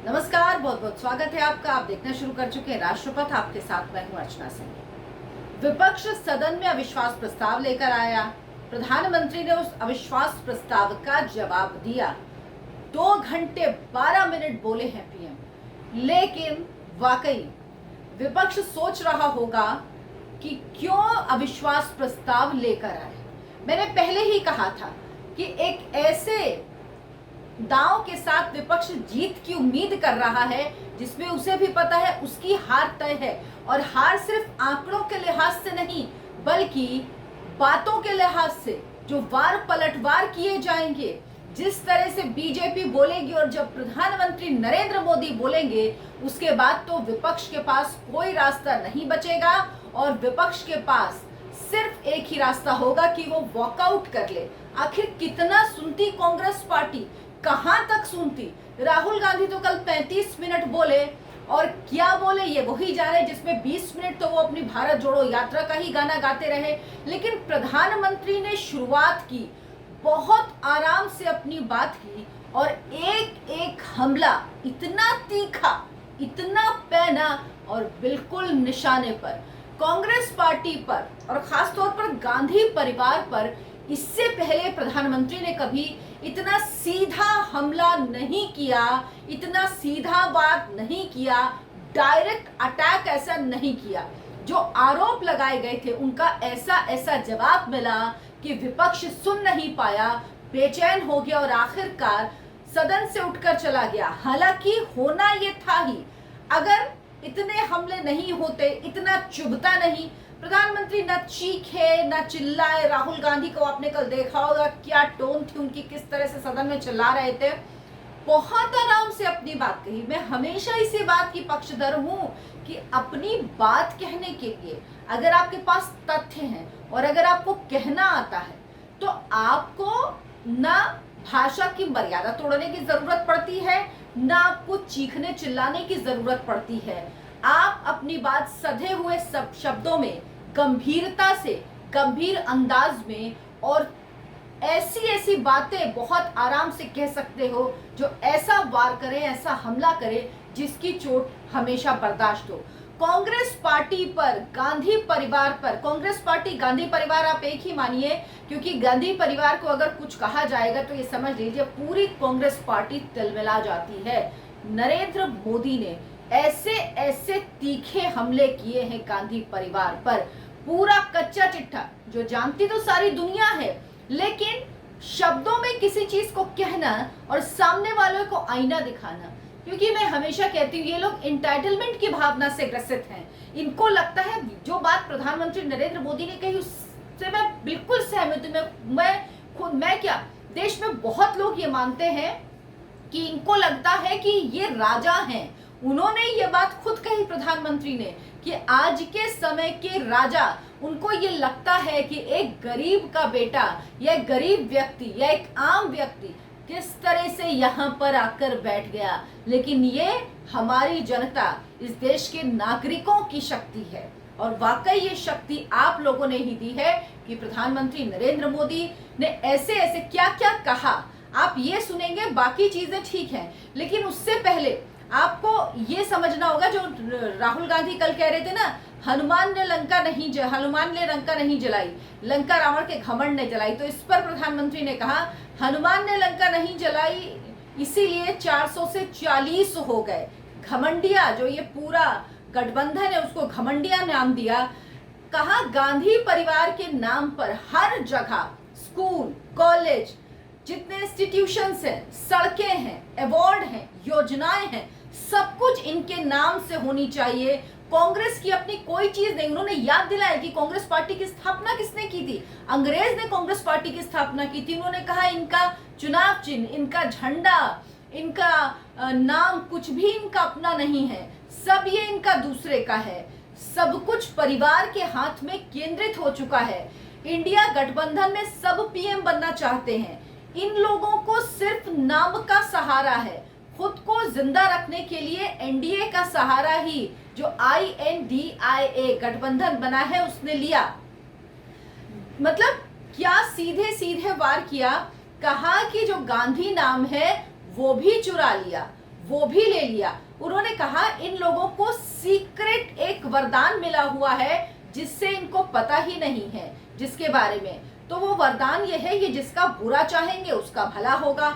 नमस्कार, बहुत बहुत स्वागत है आपका। आप देखना शुरू कर चुके हैं राष्ट्रपथ। आपके साथ मैं हूं अर्चना सिंह। विपक्ष सदन में अविश्वास प्रस्ताव लेकर आया। प्रधानमंत्री ने उस अविश्वास प्रस्ताव का जवाब दिया। 2 घंटे 12 मिनट बोले हैं पीएम। लेकिन वाकई विपक्ष सोच रहा होगा कि क्यों अविश्वास प्रस्ताव लेकर आए। मैंने पहले ही कहा था कि एक ऐसे दांव के साथ विपक्ष जीत की उम्मीद कर रहा है जिसमें उसे भी पता है उसकी हार तय है, और हार सिर्फ आंकड़ों के लिहाज से नहीं बल्कि बातों के लिहाज से, जो वार पलटवार किए जाएंगे, जिस तरह से बीजेपी बोलेगी और जब प्रधानमंत्री नरेंद्र मोदी बोलेंगे उसके बाद तो विपक्ष के पास कोई रास्ता नहीं बचेगा और विपक्ष के पास सिर्फ एक ही रास्ता होगा कि वो वॉकआउट कर ले। आखिर कितना सुनती कांग्रेस पार्टी, कहां तक सुनती। राहुल गांधी तो कल 35 मिनट बोले, और क्या बोले ये वही जाने, जिसमें 20 मिनट तो वो अपनी भारत जोड़ो यात्रा का ही गाना गाते रहे। लेकिन प्रधानमंत्री ने शुरुआत की, बहुत आराम से अपनी बात की, और एक एक हमला इतना तीखा, इतना पैना और बिल्कुल निशाने पर, कांग्रेस पार्टी पर और खासतौर पर गांधी परिवार पर इससे पहले प्रधानमंत्री ने कभी इतना सीधा हमला नहीं किया, इतना सीधा बात नहीं किया, डायरेक्ट अटैक ऐसा नहीं किया। जो आरोप लगाए गए थे उनका ऐसा ऐसा जवाब मिला कि विपक्ष सुन नहीं पाया, बेचैन हो गया और आखिरकार सदन से उठकर चला गया। हालांकि होना ये था ही, अगर इतने हमले नहीं होते, इतना चुभता नहीं, प्रधानमंत्री न चीखे न चिल्लाए। राहुल गांधी को आपने कल देखा होगा क्या टोन थी उनकी, किस तरह से सदन में चिल्ला रहे थे। बहुत आराम से अपनी बात कही। मैं हमेशा इसी बात की पक्षधर हूं कि अपनी बात कहने के लिए अगर आपके पास तथ्य हैं और अगर आपको कहना आता है तो आपको ना भाषा की मर्यादा तोड़ने की जरूरत पड़ती है, ना आपको चीखने चिल्लाने की जरूरत पड़ती है। आप अपनी बात सधे हुए सब शब्दों में, गंभीरता से, गंभीर अंदाज में और ऐसी ऐसी बातें बहुत आराम से कह सकते हो जो ऐसा वार करे, ऐसा हमला करे जिसकी चोट हमेशा बर्दाश्त हो। कांग्रेस पार्टी पर, गांधी परिवार पर, कांग्रेस पार्टी गांधी परिवार आप एक ही मानिए, क्योंकि गांधी परिवार को अगर कुछ कहा जाएगा तो ये समझ लीजिए पूरी कांग्रेस पार्टी तिलमिला जाती है। नरेंद्र मोदी ने ऐसे ऐसे तीखे हमले किए हैं गांधी परिवार पर, पूरा कच्चा चिट्ठा, जो जानती तो सारी दुनिया है, लेकिन शब्दों में किसी चीज को कहना और सामने वालों को आईना दिखाना। क्योंकि मैं हमेशा कहती हूँ ये लोग एंटाइटलमेंट की भावना से ग्रसित हैं। इनको लगता है जो बात प्रधानमंत्री नरेंद्र मोदी ने कही उससे मैं बिल्कुल सहमत हूँ। मैं क्या, देश में बहुत लोग ये मानते हैं कि इनको लगता है कि ये राजा हैं। उन्होंने ये बात खुद कही प्रधानमंत्री ने कि आज के समय के राजा, उनको ये लगता है कि एक गरीब का बेटा या एक गरीब व्यक्ति या एक आम व्यक्ति किस तरह से यहाँ पर आकर बैठ गया। लेकिन ये हमारी जनता, इस देश के नागरिकों की शक्ति है, और वाकई ये शक्ति आप लोगों ने ही दी है कि प्रधानमंत्री नरेंद्र मोदी ने ऐसे ऐसे क्या क्या कहा। आप ये सुनेंगे, बाकी चीजें ठीक हैं, लेकिन उससे पहले आपको ये समझना होगा, जो राहुल गांधी कल कह रहे थे ना, हनुमान ने लंका नहीं जलाई, लंका रावण के घमंड ने जलाई। तो इस पर प्रधानमंत्री ने कहा हनुमान ने लंका नहीं जलाई, इसीलिए 400 से 40 हो गए। घमंडिया, जो ये पूरा गठबंधन है उसको घमंडिया नाम दिया। कहा गांधी परिवार के नाम पर हर जगह स्कूल, कॉलेज, जितने इंस्टीट्यूशंस हैं, सड़कें हैं, अवार्ड हैं, योजनाएं हैं, सब कुछ इनके नाम से होनी चाहिए। कांग्रेस की अपनी कोई चीज नहीं। उन्होंने याद दिलाया कि कांग्रेस पार्टी की स्थापना किसने की थी। अंग्रेज ने कांग्रेस पार्टी की स्थापना की थी। उन्होंने कहा इनका चुनाव चिन्ह, इनका झंडा, इनका नाम कुछ भी इनका अपना नहीं है, सब ये इनका दूसरे का है। सब कुछ परिवार के हाथ में केंद्रित हो चुका है। इंडिया गठबंधन में सब पीएम बनना चाहते हैं। इन लोगों को सिर्फ नाम का सहारा है, खुद को जिंदा रखने के लिए एनडीए का सहारा ही, जो INDIA गठबंधन बना है, उसने लिया। मतलब क्या सीधे सीधे वार किया। कहा कि जो गांधी नाम है वो भी चुरा लिया, वो भी ले लिया। उन्होंने कहा इन लोगों को सीक्रेट एक वरदान मिला हुआ है जिससे इनको पता ही नहीं है, जिसके बारे में, तो वो वरदान ये है, ये जिसका बुरा चाहेंगे उसका भला होगा।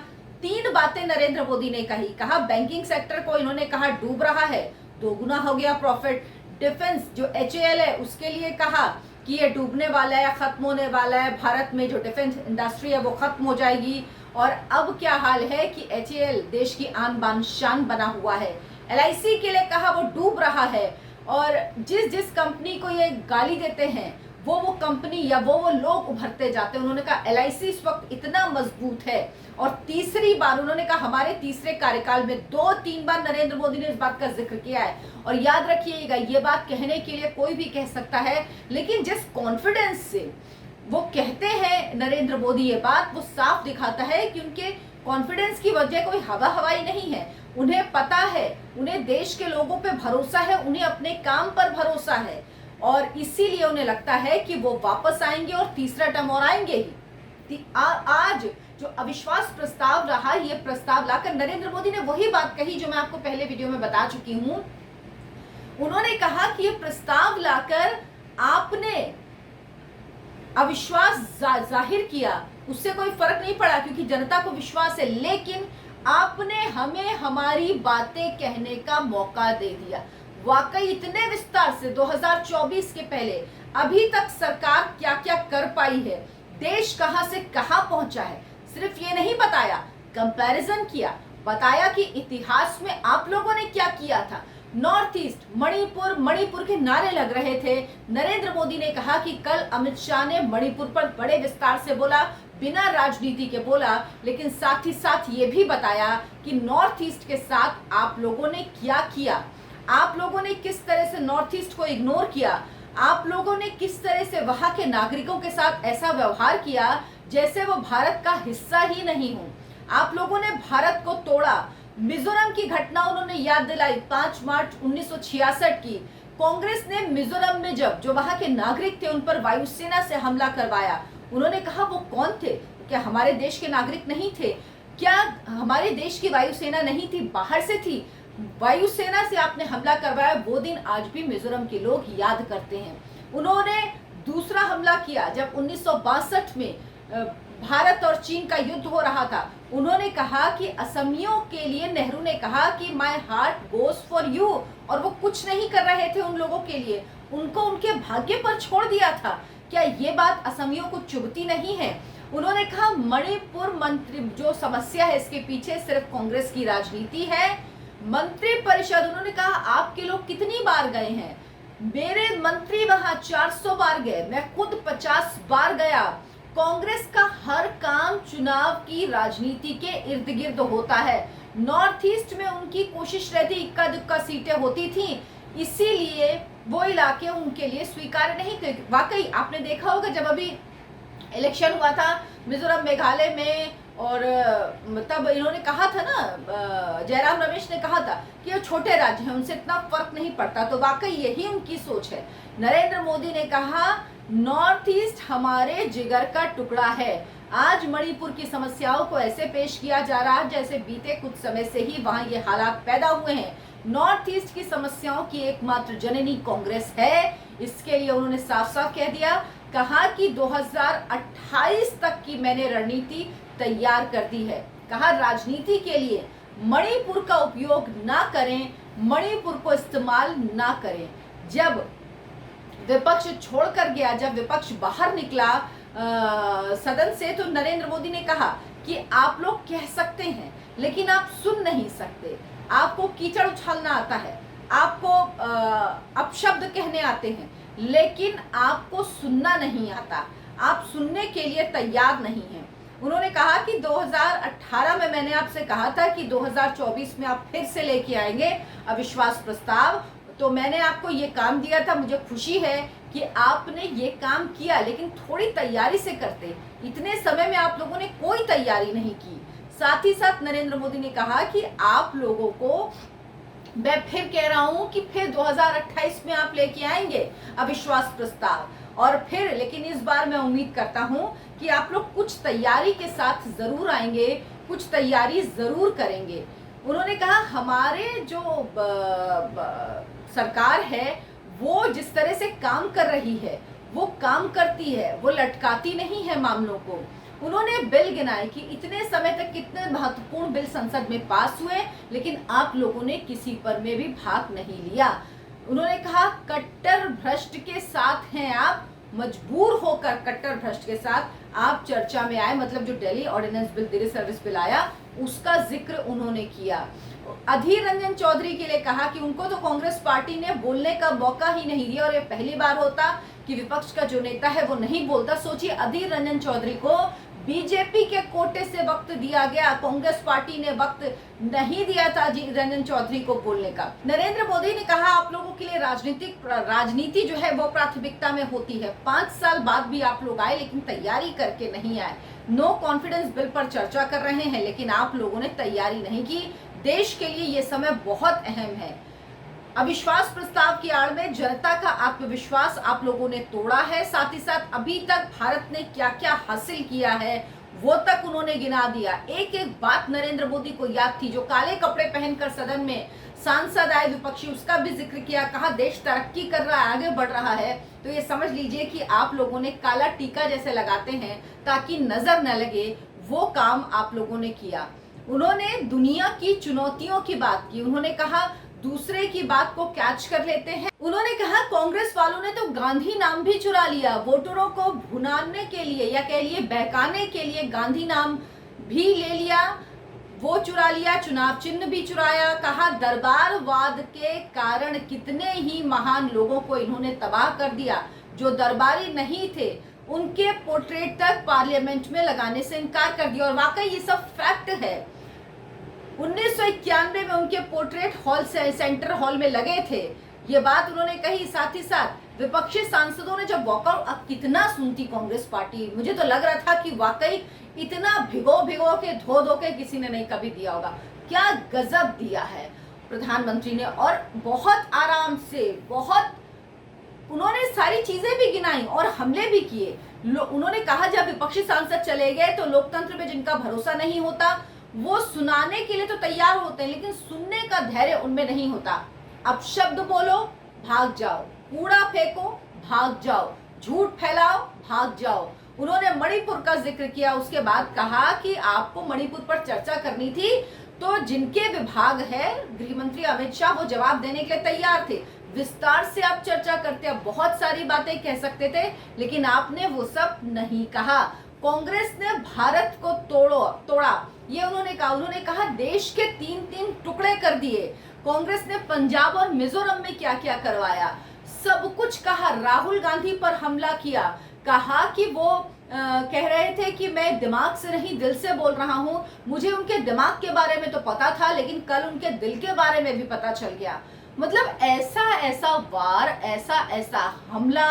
3 बातें नरेंद्र मोदी ने कहा बैंकिंग सेक्टर को इन्होंने कहा डूब रहा है, 2 गुना हो गया प्रॉफिट। डिफेंस जो HAL है उसके लिए कहा कि ये डूबने वाला है, खत्म होने वाला है, भारत में जो डिफेंस इंडस्ट्री है वो खत्म हो जाएगी। और अब क्या हाल है कि HAL देश की आन बान शान बना हुआ है। LIC के लिए कहा वो डूब रहा है, और जिस कंपनी को ये गाली देते हैं वो कंपनी या वो लोग उभरते जाते हैं। उन्होंने कहा LIC इस वक्त इतना मजबूत है। और तीसरी बार उन्होंने कहा हमारे तीसरे कार्यकाल में 2-3 बार नरेंद्र मोदी ने इस बात का जिक्र किया है। और याद रखिएगा, ये बात कहने के लिए कोई भी कह सकता है, लेकिन जिस कॉन्फिडेंस से वो कहते हैं नरेंद्र मोदी ये बात, वो साफ दिखाता है कि उनके कॉन्फिडेंस की वजह कोई हवा हवाई नहीं है। उन्हें पता है, उन्हें देश के लोगों पे भरोसा है, उन्हें अपने काम पर भरोसा है, और इसीलिए उन्हें लगता है कि वो वापस आएंगे और तीसरा टर्म और आएंगे ही। आज जो अविश्वास प्रस्ताव रहा, ये प्रस्ताव लाकर नरेंद्र मोदी ने वही बात कही जो मैं आपको पहले वीडियो में बता चुकी हूं। उन्होंने कहा कि ये प्रस्ताव लाकर आपने अविश्वास जाहिर किया, उससे कोई फर्क नहीं पड़ा क्योंकि जनता को विश्वास है, लेकिन आपने हमें हमारी बातें कहने का मौका दे दिया। वाकई इतने विस्तार से 2024 के पहले अभी तक सरकार क्या क्या कर पाई है, देश कहां से कहां पहुंचा है, सिर्फ ये नहीं बताया, कंपैरिजन किया, बताया कि इतिहास में आप लोगों ने क्या किया था। नॉर्थ ईस्ट, मणिपुर के नारे लग रहे थे। नरेंद्र मोदी ने कहा कि कल अमित शाह ने मणिपुर पर बड़े विस्तार से बोला, बिना राजनीति के बोला, लेकिन साथ ही साथ ये भी बताया कि नॉर्थ ईस्ट के साथ आप लोगों ने क्या किया, आप लोगों ने किस तरह से नॉर्थ ईस्ट को इग्नोर किया, आप लोगों ने किस तरह से वहां के नागरिकों के साथ ऐसा व्यवहार किया जैसे वो भारत का हिस्सा ही नहीं हो। आप लोगों ने भारत को तोड़ा। मिजोरम की घटना उन्होंने याद दिलाई, 5 मार्च 1966 की। कांग्रेस ने मिजोरम में जो वहां के नागरिक थे उन पर वायुसेना से हमला करवाया। उन्होंने कहा वो कौन थे, क्या हमारे देश के नागरिक नहीं थे, क्या हमारे देश की वायुसेना नहीं थी, बाहर से थी, वायुसेना से आपने हमला करवाया। वो दिन आज भी मिजोरम के लोग याद करते हैं। उन्होंने दूसरा हमला किया जब 1962 में भारत और चीन का युद्ध हो रहा था। उन्होंने कहा कि असमियों के लिए, नेहरू ने कहा कि my heart goes for you, और वो कुछ नहीं कर रहे थे उन लोगों के लिए, उनको उनके भाग्य पर छोड़ दिया था। क्या ये बात असमियों को चुभती नहीं है? उन्होंने कहा मणिपुर मंत्री जो समस्या है इसके पीछे सिर्फ कांग्रेस की राजनीति है। मंत्री परिषद, उन्होंने कहा आपके लोग कितनी बार गए हैं, मेरे मंत्री वहां 400 बार गए, मैं खुद 50 बार गया। कांग्रेस का हर काम चुनाव की राजनीति के इर्द गिर्द होता है। नॉर्थ ईस्ट में उनकी कोशिश रहती, इक्का दुक्का सीटें होती थी, इसीलिए वो इलाके उनके लिए स्वीकार्य नहीं थे। वाकई आपने देखा होगा जब अभी इलेक्शन हुआ था मिजोरम मेघालय में, और तब इन्होंने कहा था ना, जयराम रमेश ने कहा था कि ये छोटे राज्य हैं, उनसे इतना फर्क नहीं पड़ता। तो वाकई यही उनकी सोच है। नरेंद्र मोदी ने कहा नॉर्थ ईस्ट हमारे जिगर का टुकड़ा है। आज मणिपुर की समस्याओं को ऐसे पेश किया जा रहा है जैसे बीते कुछ समय से ही वहां ये हालात पैदा हुए हैं। नॉर्थ ईस्ट की समस्याओं की एकमात्र जननी कांग्रेस है। इसके लिए उन्होंने साफ साफ कह दिया, कहा कि 2028 तक की मैंने रणनीति तैयार कर दी है। कहा राजनीति के लिए मणिपुर का उपयोग ना करें, मणिपुर को इस्तेमाल ना करें। जब विपक्ष छोड़कर गया, जब विपक्ष बाहर निकला सदन से, तो नरेंद्र मोदी ने कहा कि आप लोग कह सकते हैं लेकिन आप सुन नहीं सकते, आपको कीचड़ उछालना आता है, आपको अपशब्द कहने आते हैं, लेकिन आपको सुनना नहीं आता, आप सुनने के लिए तैयार नहीं हैं। उन्होंने कहा कि 2018 में मैंने आपसे कहा था कि 2024 में आप फिर से लेके आएंगे अविश्वास प्रस्ताव, तो मैंने आपको ये काम दिया था। मुझे खुशी है कि आपने ये काम किया, लेकिन थोड़ी तैयारी से करते। इतने समय में आप लोगों ने कोई तैयारी नहीं की। साथ ही साथ नरेंद्र मोदी ने कहा कि आप लोगों को, मैं फिर कह रहा हूं कि फिर 2028 में आप लेके आएंगे अविश्वास प्रस्ताव, और फिर लेकिन इस बार मैं उम्मीद करता हूं कि आप लोग कुछ तैयारी के साथ जरूर आएंगे, कुछ तैयारी जरूर करेंगे। उन्होंने कहा हमारे जो सरकार है वो जिस तरह से काम कर रही है, वो काम करती है, वो लटकाती नहीं है मामलों को। उन्होंने बिल गिनाए कि इतने समय तक कितने महत्वपूर्ण बिल संसद में पास हुए, लेकिन आप लोगों ने किसी पर में भी भाग नहीं लिया। उन्होंने कहा कट्टर भ्रष्ट के साथ हैं आप, मजबूर होकर कट्टर भ्रष्ट के साथ आप चर्चा में आए। मतलब जो Delhi ordinance bill, Delhi service bill आया, उसका जिक्र उन्होंने किया। अधीर रंजन चौधरी के लिए कहा कि उनको तो कांग्रेस पार्टी ने बोलने का मौका ही नहीं दिया और ये पहली बार होता कि विपक्ष का जो नेता है वो नहीं बोलता। सोचिए, अधीर रंजन चौधरी को बीजेपी के कोटे से वक्त दिया गया, कांग्रेस पार्टी ने वक्त नहीं दिया था रंजन चौधरी को बोलने का। नरेंद्र मोदी ने कहा आप लोगों के लिए राजनीति जो है वो प्राथमिकता में होती है। 5 साल बाद भी आप लोग आए लेकिन तैयारी करके नहीं आए। नो कॉन्फिडेंस बिल पर चर्चा कर रहे हैं लेकिन आप लोगों ने तैयारी नहीं की। देश के लिए ये समय बहुत अहम है। अविश्वास प्रस्ताव की आड़ में जनता का आत्मविश्वास आप लोगों ने तोड़ा है। साथ ही साथ अभी तक भारत ने क्या क्या हासिल किया है वो तक उन्होंने गिना दिया। एक एक बात नरेंद्र मोदी को याद थी। जो काले कपड़े पहनकर सदन में सांसद आए विपक्षी, उसका भी जिक्र किया। कहा देश तरक्की कर रहा है, आगे बढ़ रहा है। तो ये समझ लीजिए कि आप लोगों ने काला टीका जैसे लगाते हैं ताकि नजर न लगे, वो काम आप लोगों ने किया। उन्होंने दुनिया की चुनौतियों की बात की। उन्होंने कहा दूसरे की बात को कैच कर लेते हैं। उन्होंने कहा कांग्रेस वालों ने तो गांधी नाम भी चुरा लिया, वोटरों को भुनाने के लिए या कह लिए बहकाने के लिए गांधी नाम भी ले लिया, वो चुरा लिया, चुनाव चिन्ह भी चुराया। कहा दरबारवाद के कारण कितने ही महान लोगों को इन्होंने तबाह कर दिया। जो दरबारी नहीं थे उनके पोर्ट्रेट तक पार्लियामेंट में लगाने से इनकार कर दिया। और वाकई ये सब फैक्ट है। 1991 में उनके पोर्ट्रेट हॉल से सेंटर हॉल में लगे थे, ये बात उन्होंने कही। साथ ही साथ विपक्षी सांसदों ने जब वॉकआउट, अब कितना सुनती कांग्रेस पार्टी, मुझे तो लग रहा था कि वाकई इतना भिगो भिगो के धो के किसी ने नहीं कभी दिया होगा। क्या गजब दिया है प्रधानमंत्री ने। और बहुत आराम से, बहुत उन्होंने सारी चीजें भी गिनाई और हमले भी किए। उन्होंने कहा जब विपक्षी सांसद चले गए तो लोकतंत्र में जिनका भरोसा नहीं होता वो सुनाने के लिए तो तैयार होते हैं लेकिन सुनने का धैर्य उनमें नहीं होता। अब शब्द बोलो, भाग जाओ, कूड़ा फेंको, भाग जाओ, झूठ फैलाओ, भाग जाओ। उन्होंने मणिपुर का जिक्र किया। उसके बाद कहा कि आपको मणिपुर पर चर्चा करनी थी तो जिनके विभाग है, गृह मंत्री अमित शाह वो जवाब देने के लिए तैयार थे। विस्तार से आप चर्चा करते, अब बहुत सारी बातें कह सकते थे लेकिन आपने वो सब नहीं कहा। कांग्रेस ने भारत को तोड़ा, ये उन्होंने कहा। उन्होंने कहा देश के 3-3 टुकड़े कर दिए। कांग्रेस ने पंजाब और मिजोरम में क्या क्या करवाया, सब कुछ कहा। राहुल गांधी पर हमला किया, कहा कि वो कह रहे थे कि मैं दिमाग से नहीं दिल से बोल रहा हूं। मुझे उनके दिमाग के बारे में तो पता था लेकिन कल उनके दिल के बारे में भी पता चल गया। मतलब ऐसा ऐसा वार, ऐसा ऐसा हमला,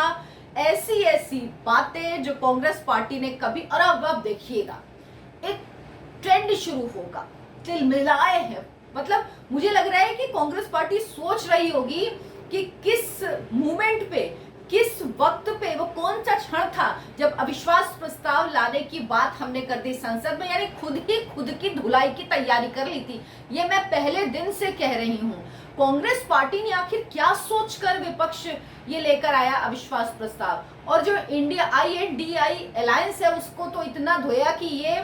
ऐसी ऐसी बातें जो कांग्रेस पार्टी ने कभी, और अब देखिएगा एक ट्रेंड शुरू होगा, तिलमिलाए हैं। मतलब मुझे लग रहा है कि कांग्रेस पार्टी सोच रही होगी कि किस मूवमेंट पे, किस वक्त पे, वो कौन सा क्षण था जब अविश्वास प्रस्ताव लाने की बात हमने कर दी संसद में। यानी खुद की धुलाई की तैयारी कर ली थी। ये मैं पहले दिन से कह रही हूँ। कांग्रेस पार्टी ने आखिर क्या सोचकर विपक्ष ये लेकर आया अविश्वास प्रस्ताव। और जो इंडिया INDI अलायंस है उसको तो इतना धोया कि ये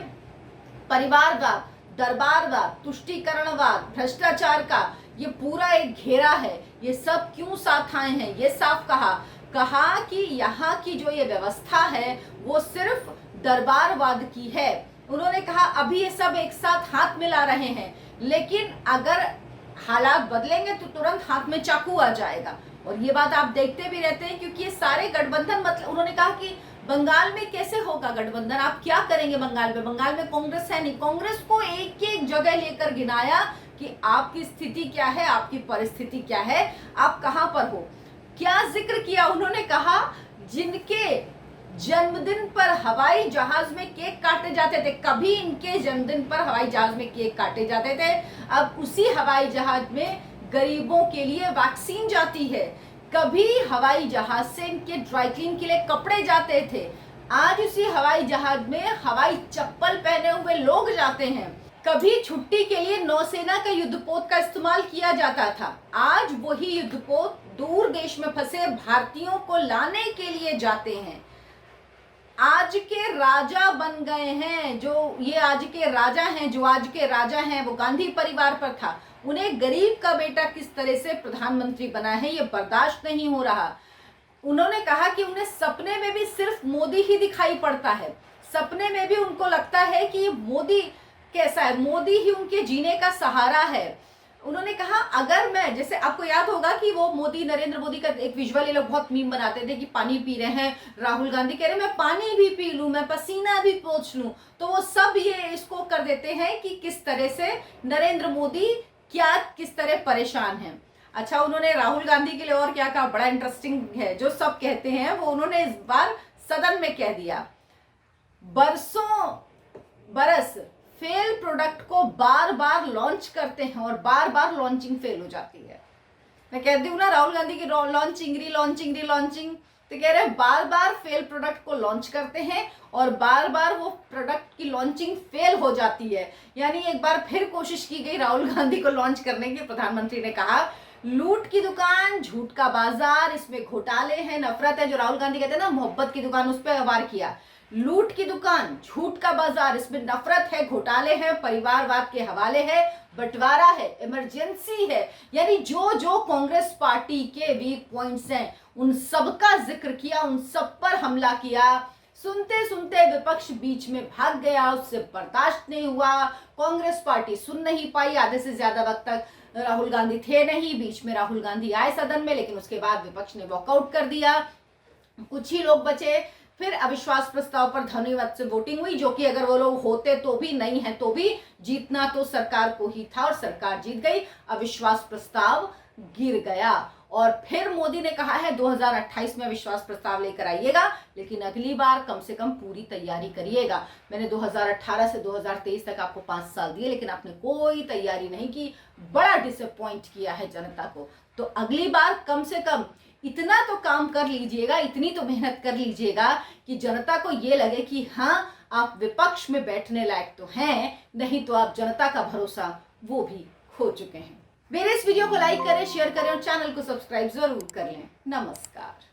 परिवारवाद, दरबारवाद, तुष्टीकरणवाद, भ्रष्टाचार का ये पूरा एक घेरा है। ये सब क्यों साथ आए हैं, ये साफ कहा कि यहाँ की जो ये व्यवस्था है वो सिर्फ दरबारवाद की है। उन्होंने कहा अभी ये सब एक साथ हाथ मिला रहे हैं लेकिन अगर हालात बदलेंगे तो तुरंत हाथ में चाकू आ जाएगा। और ये बात आप देखते भी रहते हैं क्योंकि ये सारे गठबंधन, मतलब उन्होंने कहा कि बंगाल में कैसे होगा गठबंधन, आप क्या करेंगे बंगाल में, बंगाल में कांग्रेस है नहीं। कांग्रेस को एक एक जगह लेकर गिनाया कि आपकी स्थिति क्या है, आपकी परिस्थिति क्या है, आप कहां पर हो। क्या जिक्र किया उन्होंने, कहा जिनके जन्मदिन पर हवाई जहाज में केक काटे जाते थे, कभी इनके जन्मदिन पर हवाई जहाज में केक काटे जाते थे, अब उसी हवाई जहाज में गरीबों के लिए वैक्सीन जाती है। कभी हवाई जहाज से इनके ड्राई क्लीन के लिए कपड़े जाते थे, आज उसी हवाई जहाज में हवाई चप्पल पहने हुए लोग जाते हैं। कभी छुट्टी के लिए नौसेना का युद्धपोत का इस्तेमाल किया जाता था, आज वही युद्धपोत दूर देश में फंसे भारतीयों को लाने के लिए जाते हैं। आज के राजा बन गए हैं आज के राजा हैं, जो आज के राजा हैं वो गांधी परिवार पर था। उन्हें गरीब का बेटा किस तरह से प्रधानमंत्री बना है ये बर्दाश्त नहीं हो रहा। उन्होंने कहा कि उन्हें सपने में भी सिर्फ मोदी ही दिखाई पड़ता है, सपने में भी उनको लगता है कि मोदी कैसा है, मोदी ही उनके जीने का सहारा है। उन्होंने कहा अगर मैं, जैसे आपको याद होगा कि वो नरेंद्र मोदी का एक विजुअल ये लोग बहुत मीम बनाते थे कि पानी पी रहे हैं, राहुल गांधी कह रहे हैं मैं पानी भी पी लूं, मैं पसीना भी पोंछ लूं, तो वो सब ये इसको कर देते हैं कि किस तरह से नरेंद्र मोदी किस तरह परेशान है। अच्छा, उन्होंने राहुल गांधी के लिए और क्या कहा, बड़ा इंटरेस्टिंग है, जो सब कहते हैं वो उन्होंने इस बार सदन में कह दिया। बरस फेल प्रोडक्ट को बार बार लॉन्च करते हैं और बार बार लॉन्चिंग फेल हो जाती है। मैं कहती हूँ ना राहुल गांधी की लॉन्चिंग, तो कह रहे हैं बार बार फेल प्रोडक्ट को लॉन्च करते हैं और बार बार वो प्रोडक्ट की लॉन्चिंग फेल हो जाती है। यानी एक बार फिर कोशिश की गई राहुल गांधी को लॉन्च करने की। प्रधानमंत्री ने कहा लूट की दुकान, झूठ का बाजार, इसमें घोटाले हैं, नफरत है, जो राहुल गांधी कहते हैं ना मोहब्बत की दुकान, उस पर वार किया। लूट की दुकान, झूठ का बाजार, इसमें नफरत है, घोटाले हैं, परिवारवाद के हवाले है, बंटवारा है, इमरजेंसी है। यानी जो कांग्रेस पार्टी के वीक पॉइंट्स हैं उन सबका जिक्र किया, उन सब पर हमला किया। सुनते सुनते विपक्ष बीच में भाग गया, उससे बर्दाश्त नहीं हुआ, कांग्रेस पार्टी सुन नहीं पाई। आधे से ज्यादा वक्त तक राहुल गांधी थे नहीं, बीच में राहुल गांधी आए सदन में, लेकिन उसके बाद विपक्ष ने वॉकआउट कर दिया, कुछ ही लोग बचे। फिर अविश्वास प्रस्ताव पर ध्वनिमत से वोटिंग हुई, जो कि अगर वो लोग होते तो भी, नहीं है तो भी, जीतना तो सरकार को ही था और सरकार जीत गई, अविश्वास प्रस्ताव गिर गया। और फिर मोदी ने कहा है 2028 में अविश्वास प्रस्ताव लेकर आइएगा, लेकिन अगली बार कम से कम पूरी तैयारी करिएगा। मैंने 2018 से 2023 तक आपको 5 साल दिए, लेकिन आपने कोई तैयारी नहीं की, बड़ा डिसअपॉइंट किया है जनता को। तो अगली बार कम से कम इतना तो काम कर लीजिएगा, इतनी तो मेहनत कर लीजिएगा कि जनता को ये लगे कि हाँ आप विपक्ष में बैठने लायक तो हैं, नहीं तो आप जनता का भरोसा वो भी खो चुके हैं। मेरे इस वीडियो को लाइक करें, शेयर करें और चैनल को सब्सक्राइब जरूर कर लें। नमस्कार।